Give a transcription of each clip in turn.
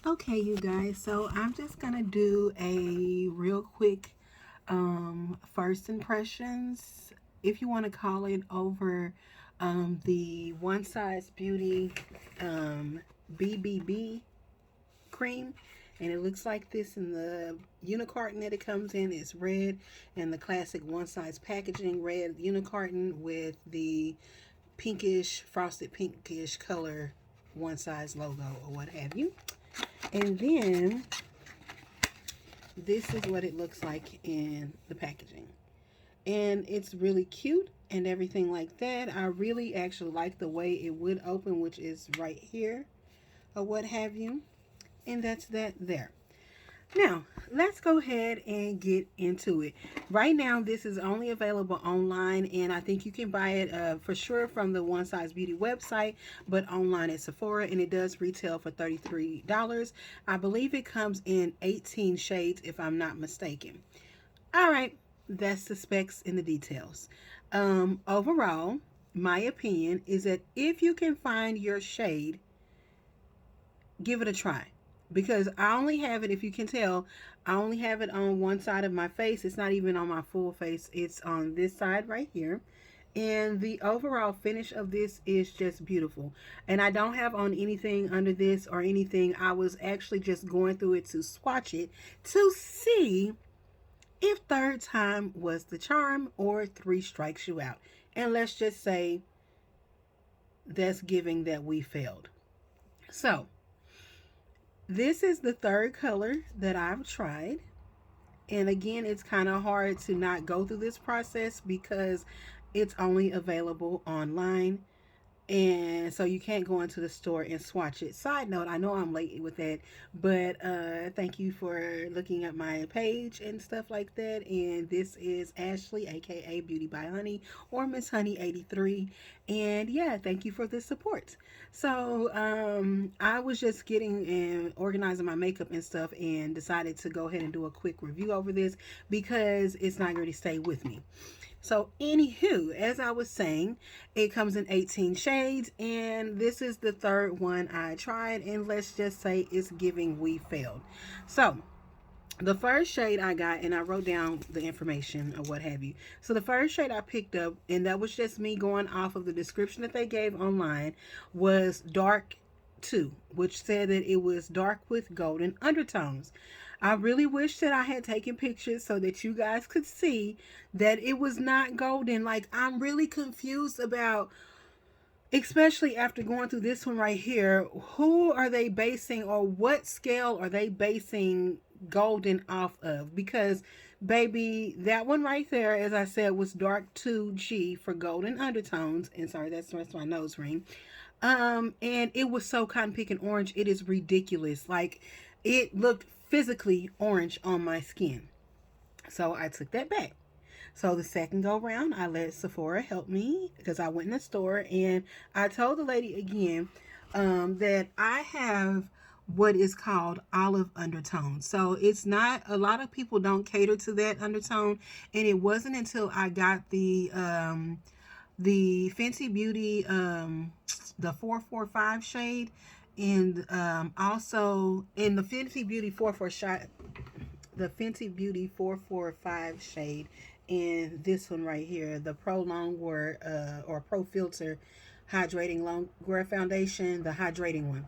Okay, you guys, so I'm just gonna do a real quick first impressions, if you want to call it, over the One Size Beauty BBB cream. And it looks like this in the unicarton that it comes in. It's red, and the classic one size packaging, red unicarton with the pinkish, frosted pinkish color one size logo or what have you. And then this is what it looks like in the packaging. And it's really cute and everything like that. I really actually like the way it would open, which is right here or what have you. And that's that there. Now, let's go ahead and get into it. Right now, this is only available online, and I think you can buy it for sure from the One Size Beauty website, but online at Sephora, and it does retail for $33. I believe it comes in 18 shades, if I'm not mistaken. All right, that's the specs and the details. Overall, my opinion is that if you can find your shade, give it a try, because I only have it, if you can tell, I only have it on one side of my face. It's not even on my full face, it's on this side right here. And the overall finish of this is just beautiful. And I don't have on anything under this or anything. I was actually just going through it to swatch it to see if third time was the charm or three strikes you out. And let's just say that's giving that we failed. So this is the third color that I've tried. And again, it's kind of hard to not go through this process because it's only available online, and so you can't go into the store and swatch it. Side note, I know I'm late with that, but thank you for looking at my page and stuff like that. And this is Ashley, aka Beauty by Honey, or Miss Honey 83. And yeah, thank you for the support. So I was just getting and organizing my makeup and stuff, and decided to go ahead and do a quick review over this because it's not going to stay with me. So, anywho, as I was saying, it comes in 18 shades, and this is the third one I tried, and let's just say it's giving we failed. So, the first shade I got, and I wrote down the information or what have you. So, the first shade I picked up, and that was just me going off of the description that they gave online, was Dark 2, which said that it was dark with golden undertones. I really wish that I had taken pictures so that you guys could see that it was not golden. Like, I'm really confused about, especially after going through this one right here, who are they basing, or what scale are they basing golden off of? Because baby, that one right there, as I said, was dark 2G for golden undertones. And sorry, that's my nose ring. And it was so cotton picking orange, it is ridiculous. Like, it looked physically orange on my skin. So I took that back. So the second go round, I let Sephora help me because I went in the store, and I told the lady again that I have what is called olive undertone. So it's not, a lot of people don't cater to that undertone, and it wasn't until I got the Fenty Beauty the 445 shade, and also in the Fenty Beauty 44 shot, the Fenty Beauty 445 shade, and this one right here, the Pro Longwear or Pro Filter Hydrating Longwear Foundation, the hydrating one.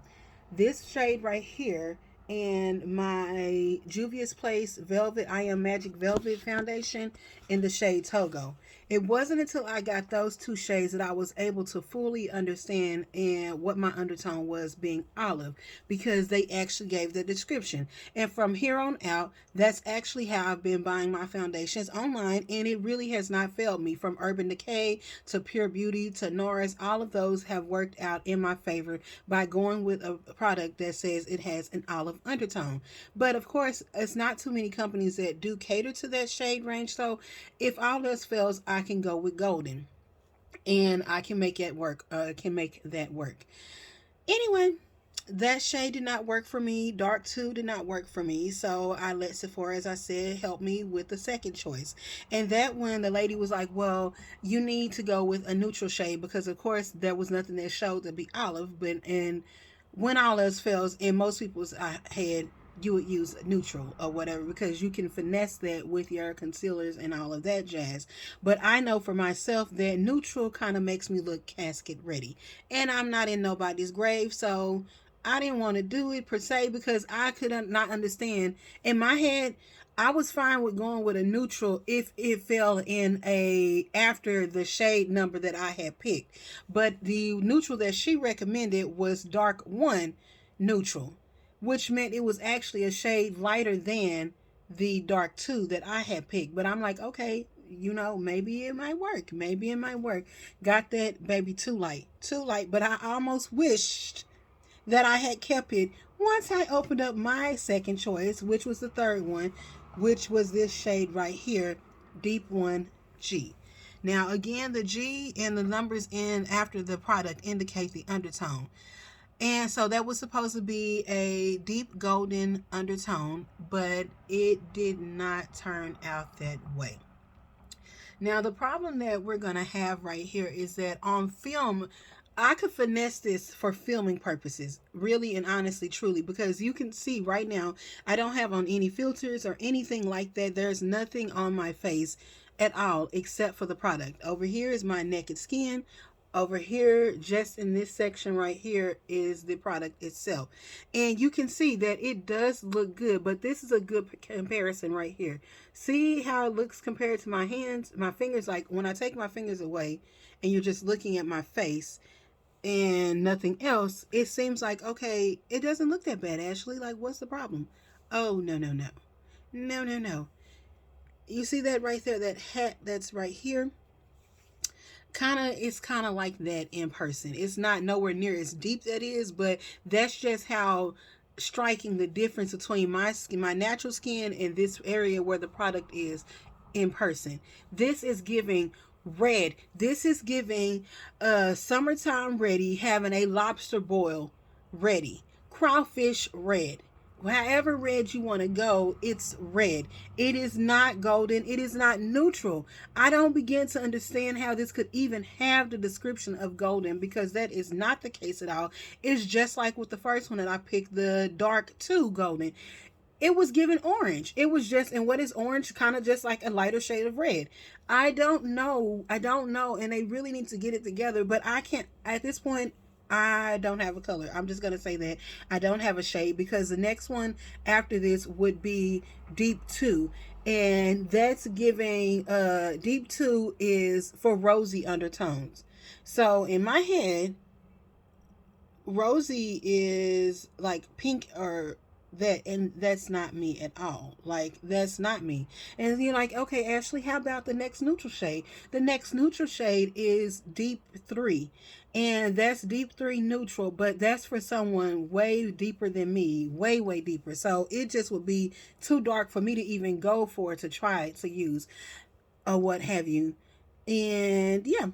This shade right here, and my Juvia's Place Velvet, I Am Magic Velvet Foundation in the shade Togo. It wasn't until I got those two shades that I was able to fully understand and what my undertone was, being olive, because they actually gave the description. And from here on out, that's actually how I've been buying my foundations online, and it really has not failed me. From Urban Decay to Pure Beauty to Norris, all of those have worked out in my favor by going with a product that says it has an olive undertone. But of course, it's not too many companies that do cater to that shade range. So if all else fails, I can go with golden, and I can make it work. Can make that work. Anyway, that shade did not work for me. Dark 2 did not work for me. So I let Sephora, as I said, help me with the second choice. And that one, the lady was like, well, you need to go with a neutral shade, because of course there was nothing that showed to be olive. But and when all else fails, in most people's head, you would use neutral or whatever because you can finesse that with your concealers and all of that jazz. But I know for myself that neutral kind of makes me look casket ready. And I'm not in nobody's grave, so I didn't want to do it per se because I could not understand. In my head, I was fine with going with a neutral if it fell in a after the shade number that I had picked. But the neutral that she recommended was dark 1 neutral, which meant it was actually a shade lighter than the dark 2 that I had picked. But I'm like, okay, maybe it might work. Maybe it might work. Got that baby too light. Too light, but I almost wished that I had kept it once I opened up my second choice, which was the third one, which was this shade right here, Deep 1G. Now, again, the G and the numbers in after the product indicate the undertone. And so that was supposed to be a deep golden undertone, but it did not turn out that way. Now, the problem that we're going to have right here is that on film, I could finesse this for filming purposes, really and honestly, truly, because you can see right now, I don't have on any filters or anything like that. There's nothing on my face at all except for the product. Over here is my naked skin. Over here, just in this section right here, is the product itself. And you can see that it does look good, but this is a good comparison right here. See how it looks compared to my hands, my fingers? Like when I take my fingers away and you're just looking at my face and nothing else, it seems like, okay, it doesn't look that bad, Ashley. Like, what's the problem? Oh, no, no, no. No, no, no. You see that right there, that hat that's right here? It's kind of like that in person. It's not nowhere near as deep that is, but that's just how striking the difference between my skin, my natural skin, and this area where the product is in person. This is giving red. This is giving summertime ready, having a lobster boil ready, crawfish red. However red you want to go, it's red. It is not golden. It is not neutral. I don't begin to understand how this could even have the description of golden because that is not the case at all. It's just like with the first one that I picked, the dark 2 golden. It was given orange. It was just, and what is orange? Kind of just like a lighter shade of red. I don't know. And they really need to get it together, but I can't, at this point, I don't have a color. I'm just going to say that I don't have a shade because the next one after this would be Deep 2. And that's giving, Deep 2 is for rosy undertones. So in my head, rosy is like pink or that, and that's not me at all. Like, that's not me. And you're like, okay, Ashley, how about the next neutral shade? The next neutral shade is Deep 3, and that's Deep 3 neutral, but that's for someone way deeper than me, way deeper. So it just would be too dark for me to even go for to try to use or what have you. And yeah,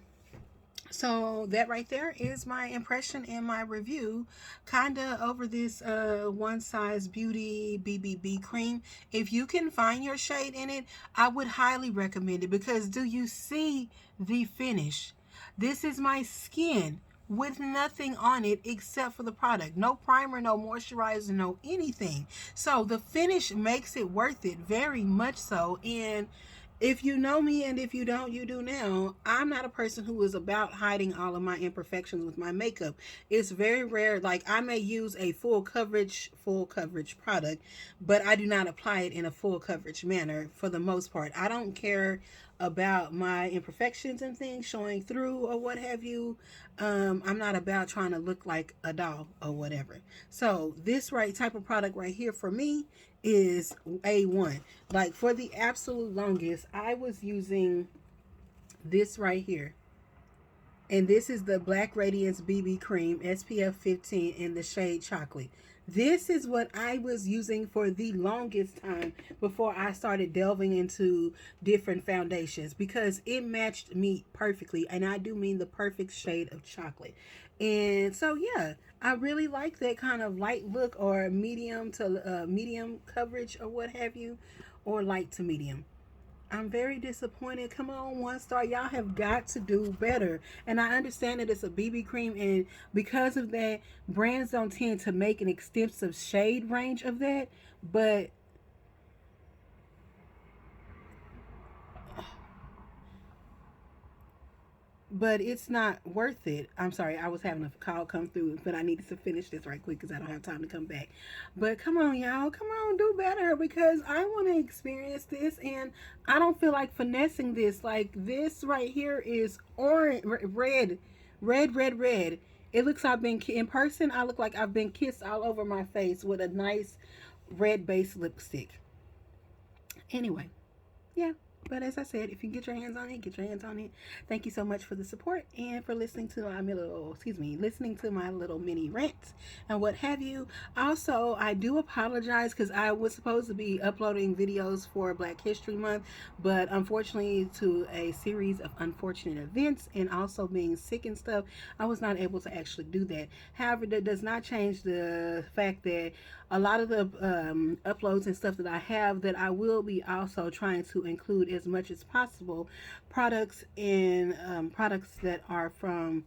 so that right there is my impression and my review kind of over this One Size Beauty BBB cream. If you can find your shade in it, I would highly recommend it because do you see the finish? This is my skin with nothing on it except for the product. No primer, no moisturizer, no anything. So the finish makes it worth it, very much so. And if you know me, and if you don't, you do now, I'm not a person who is about hiding all of my imperfections with my makeup. It's very rare. Like, I may use a full coverage product, but I do not apply it in a full coverage manner for the most part. I don't care about my imperfections and things showing through or what have you. I'm not about trying to look like a doll or whatever. So this right type of product right here for me is A1. Like, for the absolute longest, I was using this right here. And this is the Black Radiance BB Cream SPF 15 in the shade Chocolate. This is what I was using for the longest time before I started delving into different foundations because it matched me perfectly. And I do mean the perfect shade of chocolate. And so, yeah, I really like that kind of light look or medium to medium coverage or what have you, or light to medium. I'm very disappointed. Come on, 1 star. Y'all have got to do better. And I understand that it's a BB cream, and because of that, brands don't tend to make an extensive shade range of that. But it's not worth it. I'm sorry, I was having a call come through, but I needed to finish this right quick because I don't have time to come back. But come on, y'all, come on, do better because I want to experience this, and I don't feel like finessing this. Like this right here is orange, red, red, red, red. It looks I've been in person. I look like I've been kissed all over my face with a nice red base lipstick. Anyway, yeah. But as I said, if you get your hands on it, get your hands on it. Thank you so much for the support and for listening to my little, listening to my little mini rant and what have you. Also, I do apologize because I was supposed to be uploading videos for Black History Month, but unfortunately, to a series of unfortunate events and also being sick and stuff, I was not able to actually do that. However, that does not change the fact that a lot of the uploads and stuff that I have, that I will be also trying to include as much as possible products and products that are from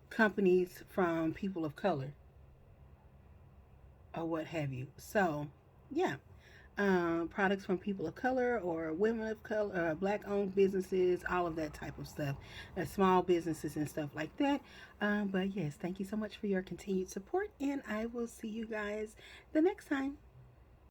companies from people of color or what have you. So, yeah, products from people of color or women of color, black owned businesses, all of that type of stuff, small businesses and stuff like that. But yes, thank you so much for your continued support, and I will see you guys the next time.